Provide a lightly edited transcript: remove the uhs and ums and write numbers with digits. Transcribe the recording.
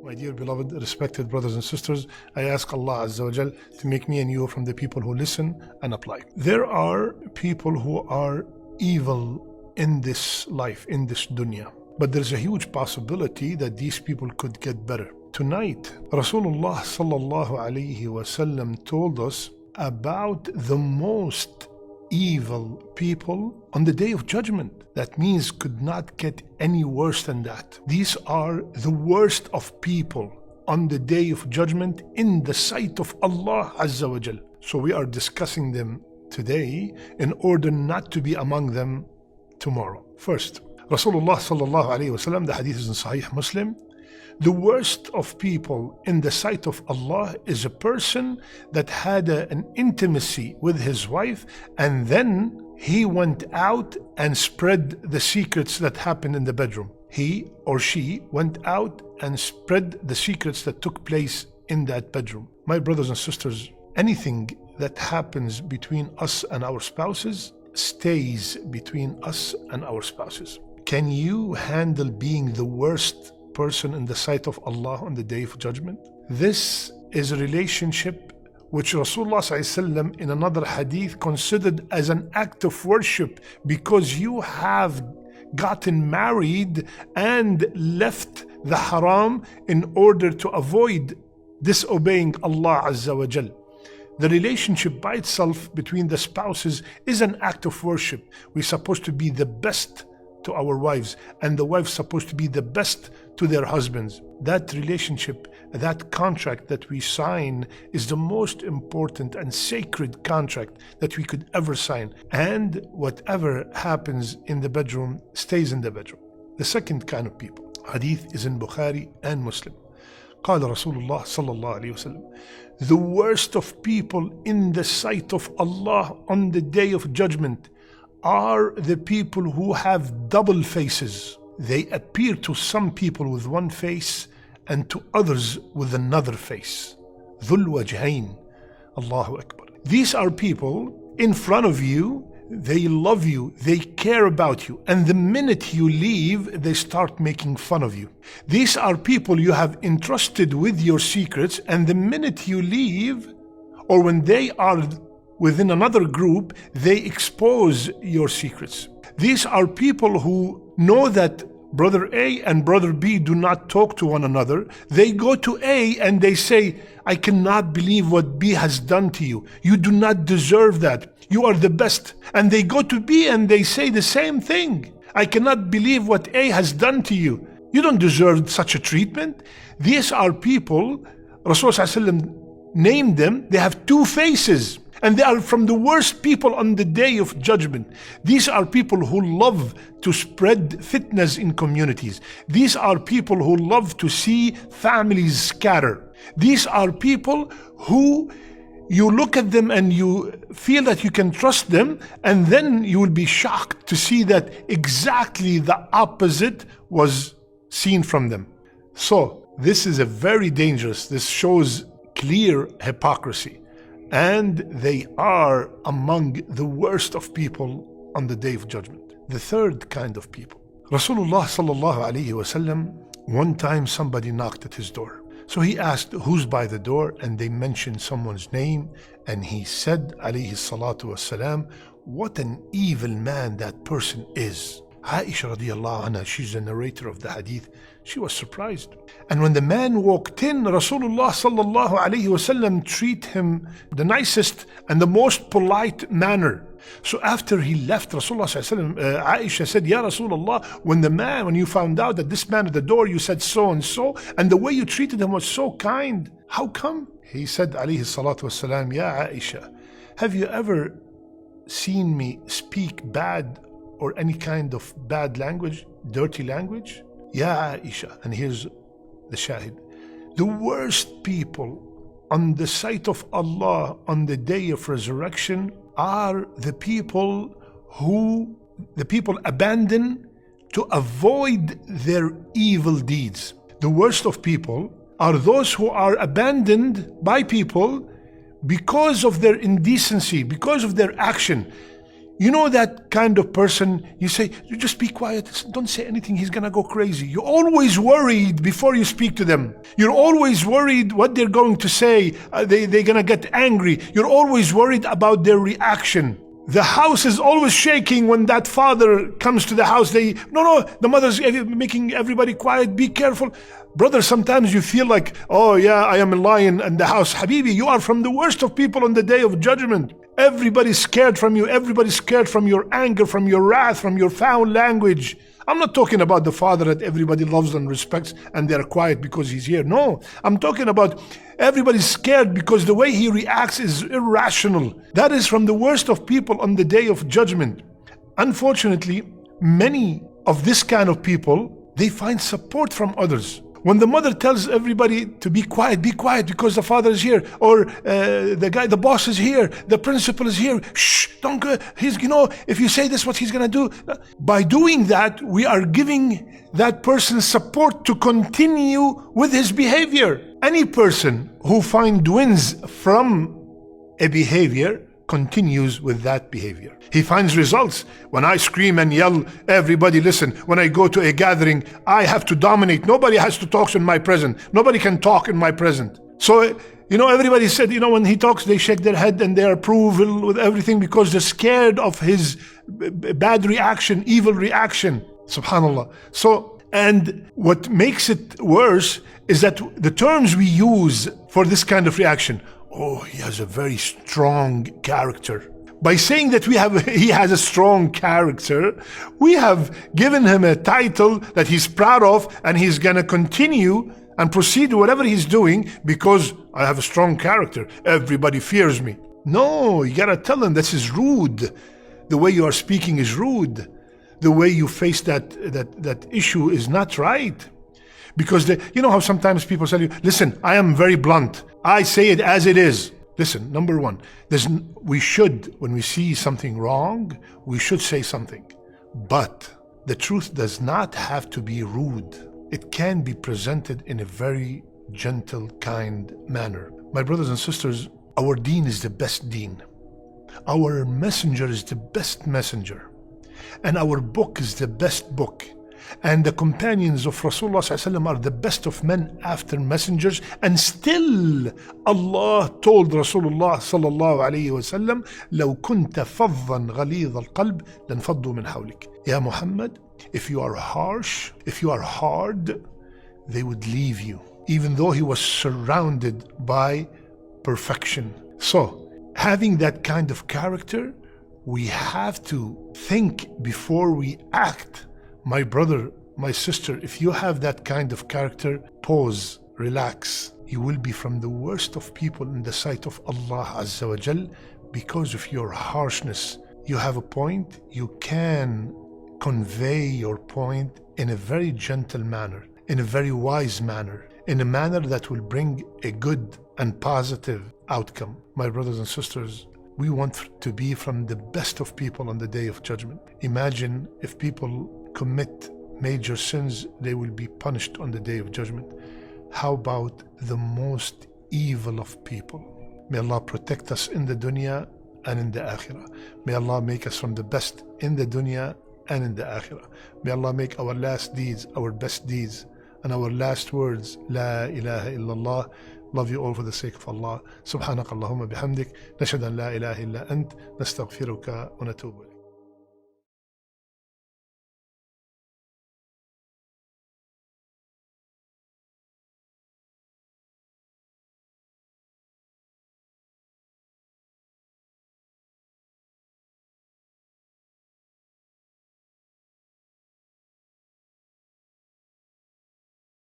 My dear beloved, respected brothers and sisters, I ask Allah Azza wa Jal to make me and you from the people who listen and apply. There are people who are evil in this life, in this dunya. But there's a huge possibility that these people could get better. Tonight, Rasulullah sallallahu alayhi wasallam told us about the most evil people on the day of judgment. That means could not get any worse than that. These are the worst of people on the day of judgment in the sight of Allah Azza wa Jal. So we are discussing them today in order not to be among them tomorrow. First, Rasulullah sallallahu alayhi wasallam, the hadith is in Sahih Muslim, the worst of people in the sight of Allah is a person that had an intimacy with his wife and then he went out and spread the secrets that happened in the bedroom. He or she went out and spread the secrets that took place in that bedroom. My brothers and sisters, anything that happens between us and our spouses stays between us and our spouses. Can you handle being the worst person in the sight of Allah on the day of judgment? This is a relationship which Rasulullah ﷺ in another hadith considered as an act of worship, because you have gotten married and left the haram in order to avoid disobeying Allah Azza wa Jal. The relationship by itself between the spouses is an act of worship. We're supposed to be the best to our wives, and the wives supposed to be the best to their husbands. That relationship, that contract that we sign is the most important and sacred contract that we could ever sign. And whatever happens in the bedroom stays in the bedroom. The second kind of people, hadith is in Bukhari and Muslim. قال رسول الله صلى الله عليه وسلم, the worst of people in the sight of Allah on the day of judgment are the people who have double faces. They appear to some people with one face and to others with another face. ذُو الْوَجْهَيْن. Allahu Akbar. These are people in front of you, they love you, they care about you, and the minute you leave, they start making fun of you. These are people you have entrusted with your secrets, and the minute you leave, or when they are within another group, they expose your secrets. These are people who know that brother A and brother B do not talk to one another. They go to A and they say, I cannot believe what B has done to you. You do not deserve that. You are the best. And they go to B and they say the same thing. I cannot believe what A has done to you. You don't deserve such a treatment. These are people, Rasulullah named them, they have two faces. And they are from the worst people on the day of judgment. These are people who love to spread fitnas in communities. These are people who love to see families scatter. These are people who you look at them and you feel that you can trust them, and then you will be shocked to see that exactly the opposite was seen from them. So this is a very dangerous, this shows clear hypocrisy. And they are among the worst of people on the day of judgment. The third kind of people. Rasulullah sallallahu alayhi wasallam, one time somebody knocked at his door. So he asked, who's by the door? And they mentioned someone's name. And he said, alayhi salatu wasalam, what an evil man that person is. Aisha radiallahu anha, she's the narrator of the hadith, she was surprised. And when the man walked in, Rasulullah sallallahu alayhi wasallam treat him the nicest and the most polite manner. So after he left, Rasulullah sallallahu alayhi wasallam, Aisha said, Ya Rasulullah, when you found out that this man at the door, you said so and so, and the way you treated him was so kind, how come? He said, alayhi salatu wasalam, Ya Aisha, have you ever seen me speak bad or any kind of bad language, dirty language? Ya Aisha, and here's the shahid. The worst people on the sight of Allah on the day of resurrection are the people abandon to avoid their evil deeds. The worst of people are those who are abandoned by people because of their indecency, because of their action. You know that kind of person, you say, you just be quiet, don't say anything, he's gonna go crazy. You're always worried before you speak to them. You're always worried what they're going to say, they're gonna get angry. You're always worried about their reaction. The house is always shaking when that father comes to the house. No, the mother's making everybody quiet, be careful. Brother, sometimes you feel like, oh yeah, I am a lion in the house. Habibi, you are from the worst of people on the day of judgment. Everybody's scared from you. Everybody's scared from your anger, from your wrath, from your foul language. I'm not talking about the father that everybody loves and respects and they're quiet because he's here. No, I'm talking about everybody's scared because the way he reacts is irrational. That is from the worst of people on the day of judgment. Unfortunately, many of this kind of people, they find support from others. When the mother tells everybody to be quiet because the father is here, or the boss is here, the principal is here, shh, don't go, if you say this, what he's gonna do. By doing that, we are giving that person support to continue with his behavior. Any person who finds wins from a behavior continues with that behavior. He finds results. When I scream and yell, everybody listen. When I go to a gathering, I have to dominate. Nobody has to talk in my presence. Nobody can talk in my presence. So, everybody said, when he talks, they shake their head and they approve with everything because they're scared of his bad reaction, evil reaction. Subhanallah. So, and what makes it worse is that the terms we use for this kind of reaction, oh, he has a very strong character. By saying that he has a strong character, we have given him a title that he's proud of and he's going to continue and proceed with whatever he's doing because I have a strong character. Everybody fears me. No, you got to tell him this is rude. The way you are speaking is rude. The way you face that issue is not right. Because how sometimes people tell you, listen, I am very blunt. I say it as it is. Listen, number one, we should, when we see something wrong, we should say something. But the truth does not have to be rude. It can be presented in a very gentle, kind manner. My brothers and sisters, our deen is the best deen. Our messenger is the best messenger. And our book is the best book. And the companions of Rasulullah ﷺ are the best of men after messengers. And still Allah told Rasulullah ﷺ, لو كنت فظا غليظ القلب لانفضوا من حولك. Ya Muhammad, if you are harsh, if you are hard, they would leave you. Even though he was surrounded by perfection. So, having that kind of character, we have to think before we act. My brother, my sister, if you have that kind of character, pause, relax. You will be from the worst of people in the sight of Allah Azza wa Jal because of your harshness. You have a point, you can convey your point in a very gentle manner, in a very wise manner, in a manner that will bring a good and positive outcome. My brothers and sisters, we want to be from the best of people on the day of judgment. Imagine if people commit major sins, they will be punished on the day of judgment. How about the most evil of people? May Allah protect us in the dunya and in the akhirah. May Allah make us from the best in the dunya and in the akhirah. May Allah make our last deeds our best deeds and our last words, La ilaha illallah. Love you all for the sake of Allah. Subhanakallahumma bihamdik. Nashhadu an la ilaha illa ant. Nastaghfiruka wa natubu ilayk.